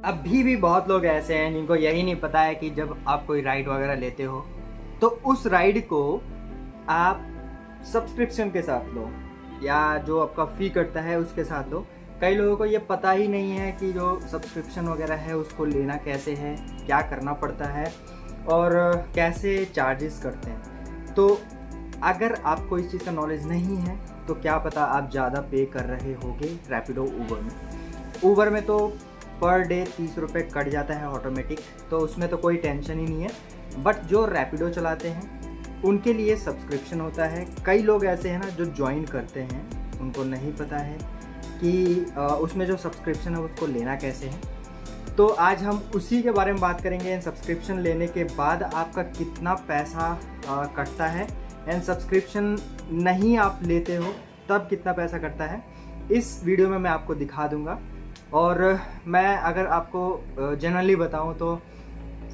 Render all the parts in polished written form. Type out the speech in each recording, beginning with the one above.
अभी भी बहुत लोग ऐसे हैं जिनको यही नहीं पता है कि जब आप कोई राइड वगैरह लेते हो तो उस राइड को आप सब्सक्रिप्शन के साथ लो या जो आपका फ़ी कटता है उसके साथ लो। कई लोगों को ये पता ही नहीं है कि जो सब्सक्रिप्शन वगैरह है उसको लेना कैसे है, क्या करना पड़ता है और कैसे चार्जेस करते हैं। तो अगर आपको इस चीज़ का नॉलेज नहीं है तो क्या पता आप ज़्यादा पे कर रहे होगे रैपिडो ऊबर में। ऊबर में तो पर डे 30 रुपये कट जाता है ऑटोमेटिक, तो उसमें तो कोई टेंशन ही नहीं है। बट जो रैपिडो चलाते हैं उनके लिए सब्सक्रिप्शन होता है। कई लोग ऐसे हैं ना जो ज्वाइन करते हैं, उनको नहीं पता है कि उसमें जो सब्सक्रिप्शन है उसको लेना कैसे है। तो आज हम उसी के बारे में बात करेंगे। सब्सक्रिप्शन लेने के बाद आपका कितना पैसा कटता है एंड सब्सक्रिप्शन नहीं आप लेते हो तब कितना पैसा कटता है, इस वीडियो में मैं आपको दिखा दूंगा। और मैं अगर आपको जनरली बताऊं तो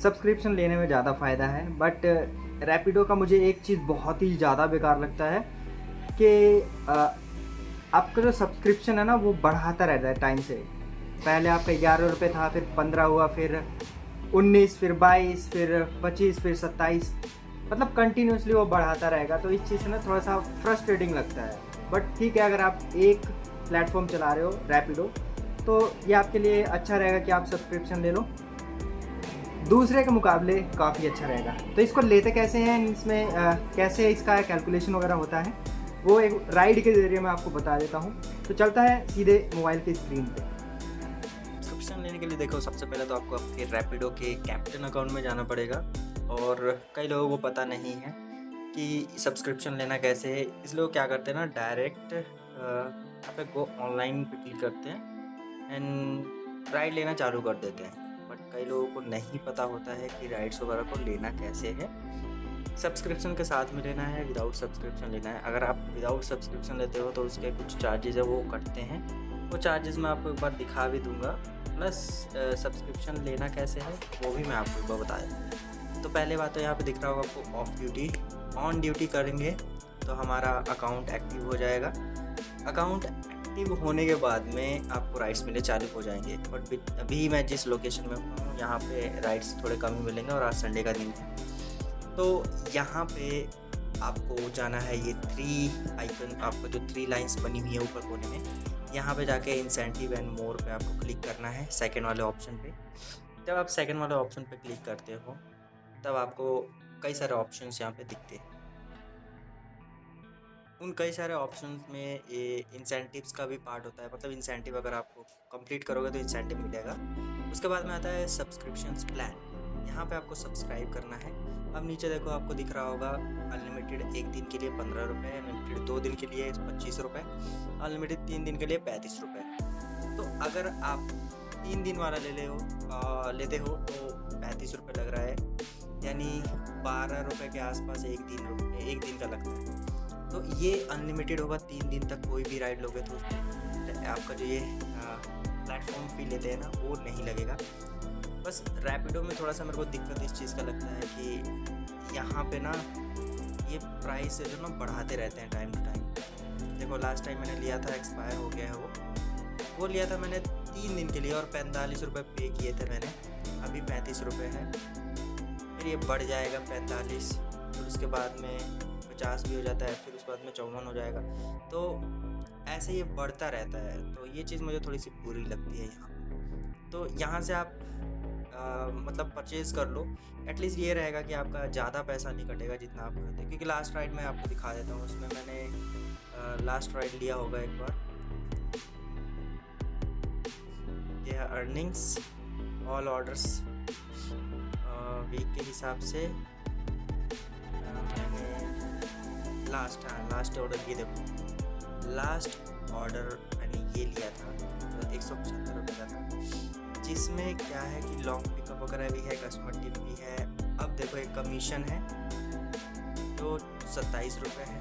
सब्सक्रिप्शन लेने में ज़्यादा फ़ायदा है। बट रैपिडो का मुझे एक चीज़ बहुत ही ज़्यादा बेकार लगता है कि आपका जो सब्सक्रिप्शन है ना वो बढ़ाता रहता है टाइम से। पहले आपका 11 रुपये था, फिर 15 हुआ, फिर 19, फिर 22, फिर 25, फिर 27, मतलब कंटिन्यूसली वो बढ़ाता रहेगा। तो इस चीज़ से ना थोड़ा सा फ्रस्ट्रेटिंग लगता है। बट ठीक है, अगर आप एक प्लेटफॉर्म चला रहे हो रैपिडो तो ये आपके लिए अच्छा रहेगा कि आप सब्सक्रिप्शन ले लो, दूसरे के मुकाबले काफ़ी अच्छा रहेगा। तो इसको लेते कैसे हैं, इसमें कैसे इसका कैलकुलेशन वगैरह होता है वो एक राइड के ज़रिए मैं आपको बता देता हूँ। तो चलता है सीधे मोबाइल की स्क्रीन पे। सब्सक्रिप्शन लेने के लिए देखो, सबसे पहले तो आपको आपके रैपिडो के कैप्टन अकाउंट में जाना पड़ेगा। और कई लोगों को पता नहीं है कि सब्सक्रिप्शन लेना कैसे है, इसलिए वो क्या करते हैं ना, डायरेक्ट यहाँ पे गो ऑनलाइन पे क्लिक करते हैं एंड राइड लेना चालू कर देते हैं। बट कई लोगों को नहीं पता होता है कि राइड्स वगैरह को लेना कैसे है, सब्सक्रिप्शन के साथ में लेना है, विदाउट सब्सक्रिप्शन लेना है। अगर आप विदाउट सब्सक्रिप्शन लेते हो तो उसके कुछ चार्जेस है वो कटते हैं, वो चार्जेस मैं आपको एक बार दिखा भी दूंगा। प्लस सब्सक्रिप्शन लेना कैसे है वो भी मैं आपको एक बार बता दूँ। तो पहले बात तो यहाँ पे दिख रहा होगा आपको ऑफ ड्यूटी। ऑन ड्यूटी करेंगे तो हमारा अकाउंट एक्टिव हो जाएगा। अकाउंट एक्टिव होने के बाद में आपको राइड्स मिलने चालू हो जाएंगे। बट अभी मैं जिस लोकेशन में हूँ यहाँ पे राइड्स थोड़े कम ही मिलेंगे और आज संडे का दिन है। तो यहाँ पे आपको जाना है, ये 3 आइकन, आपको जो 3 लाइंस बनी हुई है ऊपर कोने में, यहाँ पे जाके इंसेंटिव एंड मोर पे आपको क्लिक करना है, सेकंड वाले ऑप्शन पे। जब आप सेकंड वाले ऑप्शन पे क्लिक करते हो तब आपको कई सारे ऑप्शंस यहाँ पे दिखते हैं। उन कई सारे ऑप्शंस में ये इंसेंटिव्स का भी पार्ट होता है, मतलब इंसेंटिव अगर आपको कंप्लीट करोगे तो इंसेंटिव मिलेगा। उसके बाद में आता है सब्सक्रिप्शंस प्लान। यहाँ पे आपको सब्सक्राइब करना है। अब नीचे देखो आपको दिख रहा होगा अनलिमिटेड 1 दिन के लिए 15 रुपये, अनलिमिटेड 2 दिन के लिए 25 रुपये, अनलिमिटेड 3 दिन के लिए 35 रुपये। तो अगर आप 3 दिन वाला लेते हो तो 35 रुपये लग रहा है, यानी 12 रुपये के आसपास एक दिन का लगता है। तो ये अनलिमिटेड होगा, 3 दिन तक कोई भी राइड लोगे तो आपका जो ये प्लेटफॉर्म फी लेते हैं ना वो नहीं लगेगा। बस रैपिडो में थोड़ा सा मेरे को दिक्कत इस चीज़ का लगता है कि यहाँ पे ना ये प्राइस जो ना बढ़ाते रहते हैं टाइम टू टाइम। देखो लास्ट टाइम मैंने लिया था, एक्सपायर हो गया है वो लिया था मैंने 3 दिन के लिए और 45 रुपये पे किए थे मैंने। अभी 35 रुपये है, फिर ये बढ़ जाएगा 45, फिर उसके बाद में 50 भी हो जाता है, फिर उसके बाद में 54 हो जाएगा। तो ऐसे ये बढ़ता रहता है, तो ये चीज़ मुझे थोड़ी सी बुरी लगती है यहाँ। तो यहाँ से आप मतलब परचेज़ कर लो, एटलीस्ट ये रहेगा कि आपका ज़्यादा पैसा नहीं कटेगा जितना आप करते हैं। क्योंकि लास्ट राइड मैं आपको दिखा देता हूँ, उसमें मैंने लास्ट राइड लिया होगा एक बार। ये है अर्निंग्स, ऑल ऑर्डर्स वीक के हिसाब से मैंने लास्ट ऑर्डर, ये देखो लास्ट ऑर्डर मैंने ये लिया था तो 175 रुपये का था, जिसमें क्या है कि लॉन्ग पिकअप वगैरह भी है, कस्टमर टिप भी है। अब देखो एक कमीशन है जो 27 रुपये है।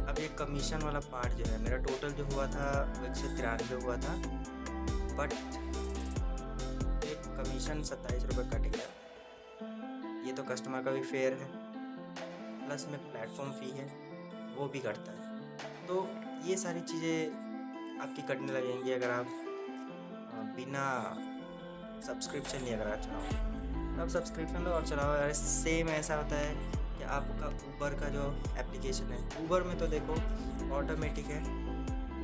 अब ये कमीशन वाला पार्ट जो है, मेरा टोटल जो हुआ था वो 193 हुआ था, बट एक कमीशन 27 रुपये कट गया। ये तो कस्टमर का भी फेयर है, प्लस में प्लेटफॉर्म फ़ी है वो भी कटता है। तो ये सारी चीज़ें आपकी कटने लगेंगी अगर आप बिना सब्सक्रिप्शन नहीं अगर आप चलाओ, आप सब्सक्रिप्शन लो और चलाओ। यार सेम ऐसा होता है कि आपका ऊबर का जो एप्लीकेशन है, ऊबर में तो देखो ऑटोमेटिक है,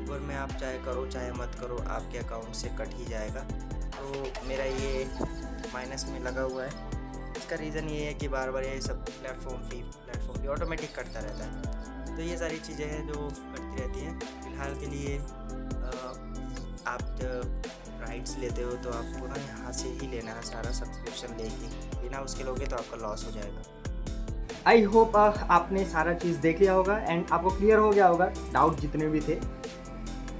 ऊबर में आप चाहे करो चाहे मत करो आपके अकाउंट से कट ही जाएगा। तो मेरा ये माइनस में लगा हुआ है। इसका रीज़न ये है कि बार बार ये सब प्लेटफॉर्म फी ऑटोमेटिक कटता रहता है। तो ये सारी चीज़ें हैं जो कटती रहती हैं। फ़िलहाल के लिए आप जब राइट्स लेते हो तो आपको ना यहाँ से ही लेना है सारा सब्सक्रिप्शन लेके, बिना उसके लोगे तो आपका लॉस हो जाएगा। आई होप आपने सारा चीज़ देख लिया होगा एंड आपको क्लियर हो गया होगा डाउट जितने भी थे।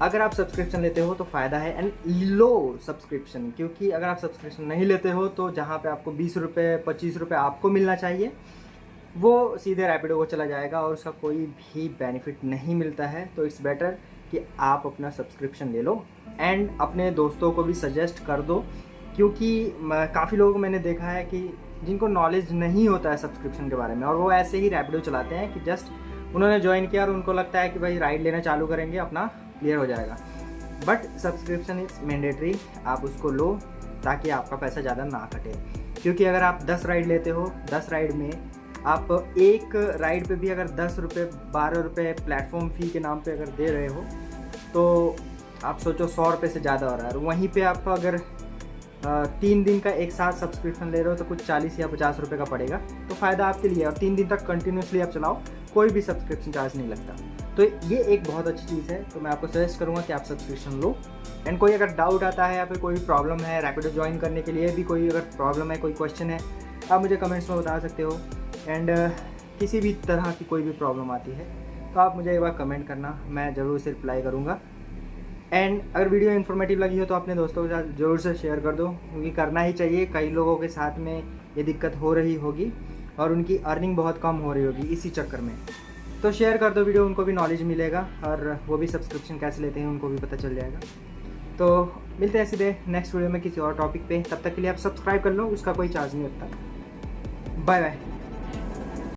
अगर आप सब्सक्रिप्शन लेते हो तो फ़ायदा है एंड लो सब्सक्रिप्शन, क्योंकि अगर आप सब्सक्रिप्शन नहीं लेते हो तो जहाँ पे आपको 20 रुपये 25 रुपये आपको मिलना चाहिए वो सीधे रैपिडो को चला जाएगा और उसका कोई भी बेनिफिट नहीं मिलता है। तो इट्स बेटर कि आप अपना सब्सक्रिप्शन ले लो एंड अपने दोस्तों को भी सजेस्ट कर दो, क्योंकि काफ़ी लोगों को मैंने देखा है कि जिनको नॉलेज नहीं होता है सब्सक्रिप्शन के बारे में और वो ऐसे ही रैपिडो चलाते हैं कि जस्ट उन्होंने ज्वाइन किया और उनको लगता है कि भाई राइड लेना चालू करेंगे अपना क्लियर हो जाएगा। बट सब्सक्रिप्शन इज़ मैंडेटरी, आप उसको लो ताकि आपका पैसा ज़्यादा ना कटे। क्योंकि अगर आप 10 राइड लेते हो, 10 राइड में आप एक राइड पे भी अगर 10 रुपये 12 रुपये प्लेटफॉर्म फ़ी के नाम पे अगर दे रहे हो तो आप सोचो 100 रुपये से ज़्यादा हो रहा है। और वहीं पे आप अगर 3 दिन का एक साथ सब्सक्रिप्शन ले रहे हो तो कुछ 40 या 50 रुपये का पड़ेगा। तो फ़ायदा आपके लिए, और 3 दिन तक कंटिन्यूसली आप चलाओ, कोई भी सब्सक्रिप्शन चार्ज नहीं लगता। तो ये एक बहुत अच्छी चीज़ है। तो मैं आपको सजेस्ट करूँगा कि आप सब्सक्रिप्शन लो। एंड कोई अगर डाउट आता है या फिर कोई प्रॉब्लम है, रैपिडो ज्वाइन करने के लिए भी कोई अगर प्रॉब्लम है, कोई क्वेश्चन है, आप मुझे कमेंट्स में बता सकते हो। एंड किसी भी तरह की कोई भी प्रॉब्लम आती है तो आप मुझे एक बार कमेंट करना, मैं ज़रूर से रिप्लाई करूँगा। एंड अगर वीडियो इन्फॉर्मेटिव लगी हो तो अपने दोस्तों के साथ ज़रूर से शेयर कर दो, क्योंकि करना ही चाहिए। कई लोगों के साथ में ये दिक्कत हो रही होगी और उनकी अर्निंग बहुत कम हो रही होगी इसी चक्कर में। तो शेयर कर दो वीडियो, उनको भी नॉलेज मिलेगा और वो भी सब्सक्रिप्शन कैसे लेते हैं उनको भी पता चल जाएगा। तो मिलते हैं सीधे नेक्स्ट वीडियो में किसी और टॉपिक पे। तब तक के लिए आप सब्सक्राइब कर लो, उसका कोई चार्ज नहीं लगता। Bye bye.